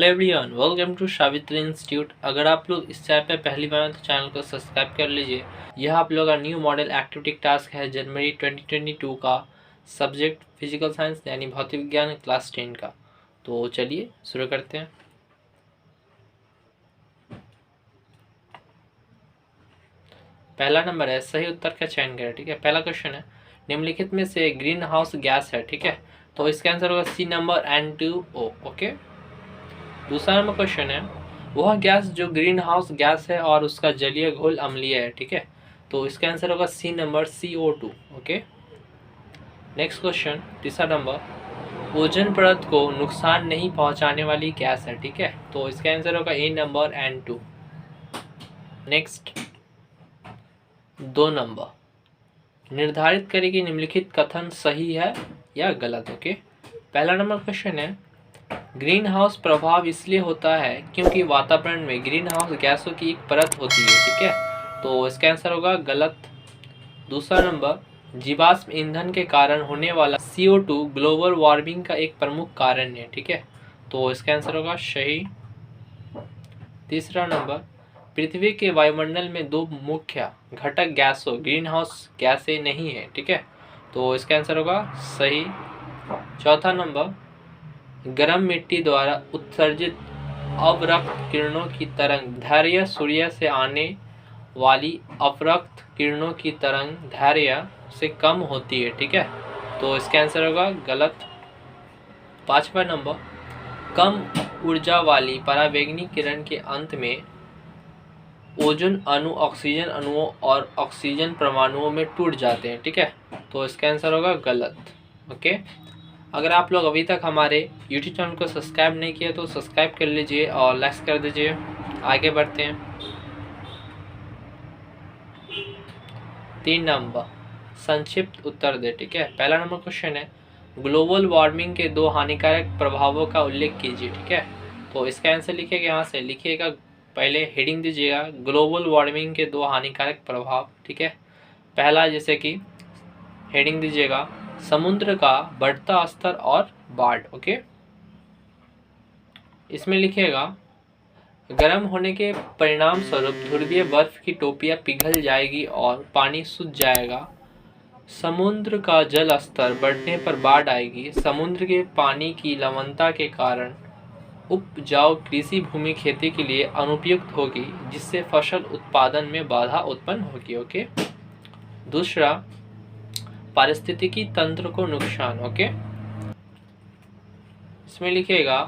Everyone, welcome to Savitri Institute. अगर आप लोग इस चैनल पे पहली बार हैं तो चैनल को सब्सक्राइब कर लीजिए। यह आप लोग का न्यू मॉडल एक्टिविटी टास्क है जनवरी 2022 का, सब्जेक्ट फिजिकल साइंस यानी भौतिक विज्ञान क्लास 10 का। तो चलिए शुरू करते हैं। पहला नंबर है, सही उत्तर का चयन करें। ठीक है, पहला क्वेश्चन है, निम्नलिखित में से ग्रीन हाउस गैस है। ठीक है, तो इसका आंसर होगा सी नंबर N2O। ओके, दूसरा नंबर क्वेश्चन है, वह गैस जो ग्रीन हाउस गैस है और उसका जलीय घोल अम्लीय है। ठीक है, तो इसका आंसर होगा C number CO2। Okay, next question, तीसरा नंबर, ओजोन परत को नुकसान नहीं पहुंचाने वाली गैस है। ठीक है, तो इसका आंसर होगा ए नंबर N2। नेक्स्ट, 2 नंबर, निर्धारित करें कि निम्नलिखित कथन सही है या गलत। ओके, पहला नंबर क्वेश्चन है, ग्रीन हाउस प्रभाव इसलिए होता है क्योंकि वातावरण में ग्रीन हाउस गैसों की एक परत होती है। ठीक है, तो इसका आंसर होगा गलत। दूसरा नंबर, जीवाश्म ईंधन के कारण होने वाला CO2 ग्लोबल वार्मिंग का एक प्रमुख कारण है। ठीक है, तो इसका आंसर होगा सही। तीसरा नंबर, पृथ्वी के वायुमंडल में 2 मुख्य घटक गैसों ग्रीन हाउस गैसें नहीं है। ठीक है, तो इसका आंसर होगा सही। चौथा नंबर, गर्म मिट्टी द्वारा उत्सर्जित अवरक्त किरणों की तरंग दैर्घ्य सूर्य से आने वाली अपरक्त किरणों की तरंग दैर्घ्य से कम होती है। ठीक है, तो इसका आंसर होगा गलत। पांचवा नंबर, कम ऊर्जा वाली पराबैंगनी किरण के अंत में ओजोन अणु ऑक्सीजन अणुओं और ऑक्सीजन परमाणुओं में टूट जाते हैं। ठीक है, तो इसका आंसर होगा गलत। ओके, अगर आप लोग अभी तक हमारे YouTube चैनल को सब्सक्राइब नहीं किया तो सब्सक्राइब कर लीजिए और लाइक कर दीजिए। आगे बढ़ते हैं। 3 नंबर, संक्षिप्त उत्तर दे। ठीक है, पहला नंबर क्वेश्चन है, ग्लोबल वार्मिंग के 2 हानिकारक प्रभावों का उल्लेख कीजिए। ठीक है, तो इसका आंसर लिखिएगा, यहाँ से लिखिएगा, पहले हेडिंग दीजिएगा ग्लोबल वार्मिंग के 2 हानिकारक प्रभाव। ठीक है, पहला जैसे कि हेडिंग दीजिएगा समुद्र का बढ़ता स्तर और बाढ़। ओके, इसमें लिखिएगा गर्म होने के परिणाम स्वरूप ध्रुवीय बर्फ की टोपियां पिघल जाएगी और पानी सूख जाएगा। समुद्र का जल स्तर बढ़ने पर बाढ़ आएगी। समुद्र के पानी की लवणता के कारण उपजाऊ कृषि भूमि खेती के लिए अनुपयुक्त होगी, जिससे फसल उत्पादन में बाधा उत्पन्न होगी। ओके, दूसरा, पारिस्थितिकी तंत्र को नुकसान। ओके, इसमें लिखिएगा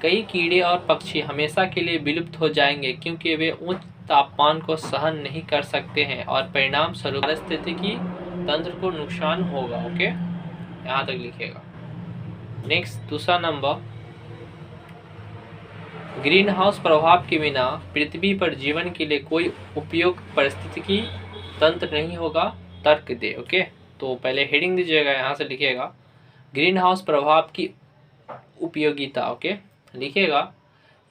कई कीड़े और पक्षी हमेशा के लिए विलुप्त हो जाएंगे क्योंकि वे उच्च तापमान को सहन नहीं कर सकते हैं और परिणाम स्वरूप पारिस्थितिकी तंत्र को नुकसान होगा। ओके, यहाँ तक लिखिएगा। नेक्स्ट, दूसरा नंबर, ग्रीन हाउस प्रभाव के बिना पृथ्वी पर जीवन के लिए कोई उपयुक्त पारिस्थितिकी तंत्र नहीं होगा, तर्क दे। ओके, तो पहले हेडिंग दीजिएगा, यहाँ से लिखिएगा ग्रीन हाउस प्रभाव की उपयोगिता। ओके, लिखिएगा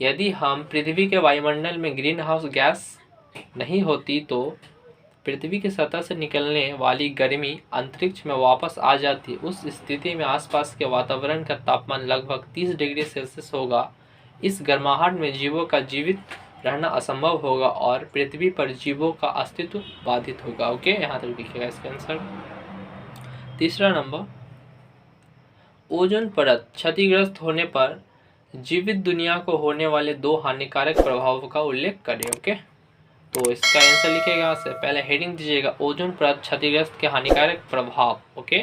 यदि हम पृथ्वी के वायुमंडल में ग्रीन हाउस गैस नहीं होती तो पृथ्वी की सतह से निकलने वाली गर्मी अंतरिक्ष में वापस आ जाती। उस स्थिति में आसपास के वातावरण का तापमान लगभग 30 डिग्री सेल्सियस होगा। इस गर्माहट में जीवों का जीवित रहना असंभव होगा और पृथ्वी पर जीवों का अस्तित्व बाधित होगा। ओके, यहाँ तक लिखिएगा इसका आंसर। तीसरा नंबर, ओजोन परत क्षतिग्रस्त होने पर जीवित दुनिया को होने वाले 2 हानिकारक प्रभावों का उल्लेख करें। ओके, तो इसका आंसर लिखिएगा, यहाँ से पहले हेडिंग दीजिएगा ओजोन परत क्षतिग्रस्त के हानिकारक प्रभाव। ओके,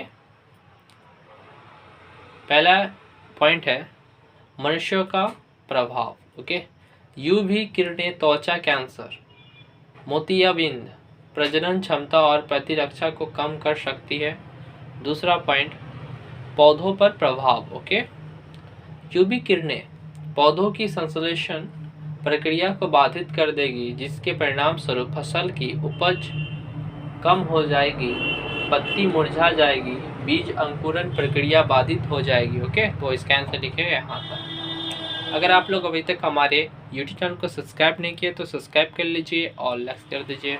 पहला पॉइंट है मनुष्यों का प्रभाव। ओके, यूवी किरणें त्वचा कैंसर, मोतियाबिंद, प्रजनन क्षमता और प्रतिरक्षा को कम कर सकती है। दूसरा पॉइंट, पौधों पर प्रभाव। ओके, यूवी किरणें पौधों की संश्लेषण प्रक्रिया को बाधित कर देगी, जिसके परिणाम स्वरूप फसल की उपज कम हो जाएगी, पत्ती मुरझा जाएगी, बीज अंकुरण प्रक्रिया बाधित हो जाएगी। ओके, तो इसका आंसर लिखिएगा यहाँ पर। अगर आप लोग अभी तक हमारे YouTube चैनल को सब्सक्राइब नहीं किए तो सब्सक्राइब कर लीजिए और लाइक कर दीजिए।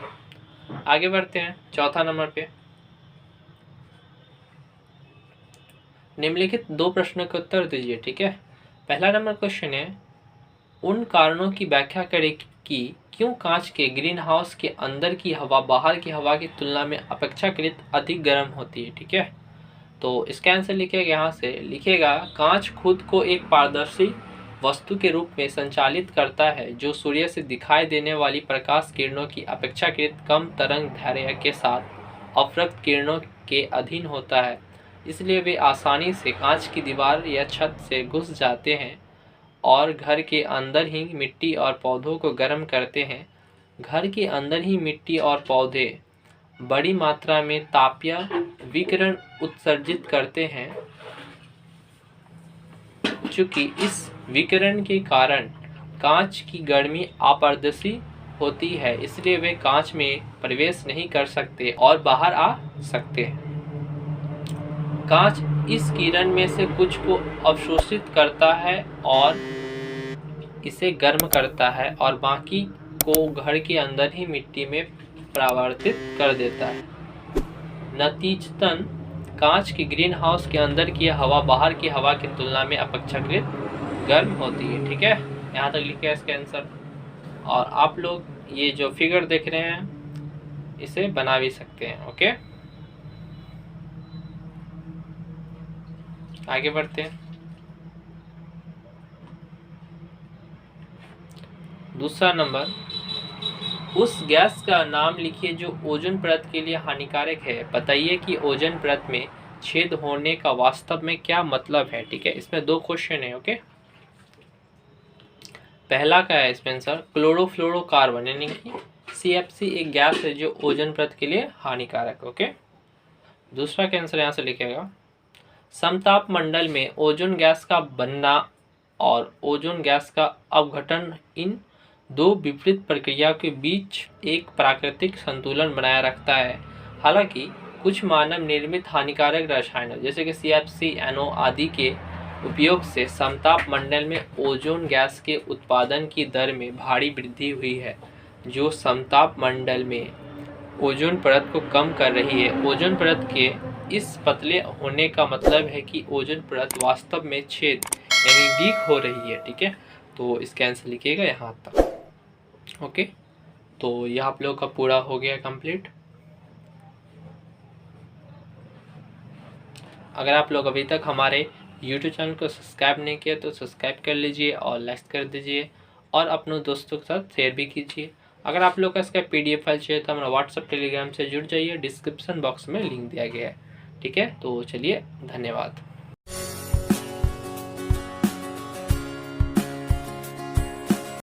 आगे बढ़ते हैं चौथा नंबर पे। निम्नलिखित 2 प्रश्नों के उत्तर दीजिए। ठीक है, पहला नंबर क्वेश्चन है उन कारणों की व्याख्या करें कि क्यों कांच के ग्रीन हाउस के अंदर की हवा बाहर की हवा की तुलना में अपेक्षाकृत अधिक गर्म होती है। ठीक है, तो इसका आंसर लिखेगा, यहाँ से लिखेगा कांच खुद को एक पारदर्शी वस्तु के रूप में संचालित करता है जो सूर्य से दिखाई देने वाली प्रकाश किरणों की अपेक्षाकृत कम तरंग दैर्घ्य के साथ अपवर्तक किरणों के अधीन होता है, इसलिए वे आसानी से कांच की दीवार या छत से घुस जाते हैं और घर के अंदर ही मिट्टी और पौधों को गर्म करते हैं। घर के अंदर ही मिट्टी और पौधे बड़ी मात्रा में तापीय विकिरण उत्सर्जित करते हैं। चूंकि इस विकिरण के कारण कांच की गर्मी अपारदर्शी होती है, इसलिए वे कांच में प्रवेश नहीं कर सकते और बाहर आ सकते हैं। कांच इस किरण में से कुछ को अवशोषित करता है और इसे गर्म करता है और बाकी को घर के अंदर ही मिट्टी में परावर्तित कर देता है। नतीजतन कांच के ग्रीन हाउस के अंदर की हवा बाहर की हवा की तुलना में अपेक्षाकृत गर्म होती है। ठीक है, यहाँ तक लिखा है इसका आंसर। और आप लोग ये जो फिगर देख रहे हैं इसे बना भी सकते हैं। ओके, आगे बढ़ते हैं। दूसरा नंबर, उस गैस का नाम लिखिए जो ओजोन परत के लिए हानिकारक है। बताइए कि ओजोन परत में छेद होने का वास्तव में क्या मतलब है। ठीक है, इसमें दो क्वेश्चन है। ओके, पहला क्या है इसमें आंसर, क्लोरोफ्लोरोकार्बन यानी कि CFC एक गैस है जो ओजोन परत के लिए हानिकारक। ओके, दूसरा का आंसर यहाँ से लिखेगा, समताप मंडल में ओजोन गैस का बनना और ओजोन गैस का अपघटन इन दो विपरीत प्रक्रिया के बीच एक प्राकृतिक संतुलन बनाए रखता है। हालांकि कुछ मानव निर्मित हानिकारक रसायनों जैसे कि CFC, NO आदि के उपयोग से समताप मंडल में ओजोन गैस के उत्पादन की दर में भारी वृद्धि हुई है, जो समताप मंडल में ओजोन परत को कम कर रही है। ओजोन परत के इस पतले होने का मतलब है कि ओजोन परत वास्तव में छेद यानी लीक हो रही है। ठीक है, तो इसका आंसर लिखिएगा यहाँ तक। ओके, तो यह आप लोगों का पूरा हो गया कंप्लीट। अगर आप लोग अभी तक हमारे YouTube चैनल को सब्सक्राइब नहीं किया तो सब्सक्राइब कर लीजिए और लाइक कर दीजिए और अपने दोस्तों के साथ शेयर भी कीजिए। अगर आप लोग का इसका PDF फाइल चाहिए तो हमारा व्हाट्सएप टेलीग्राम से जुड़ जाइए, डिस्क्रिप्शन बॉक्स में लिंक दिया गया है। ठीक है, तो चलिए, धन्यवाद।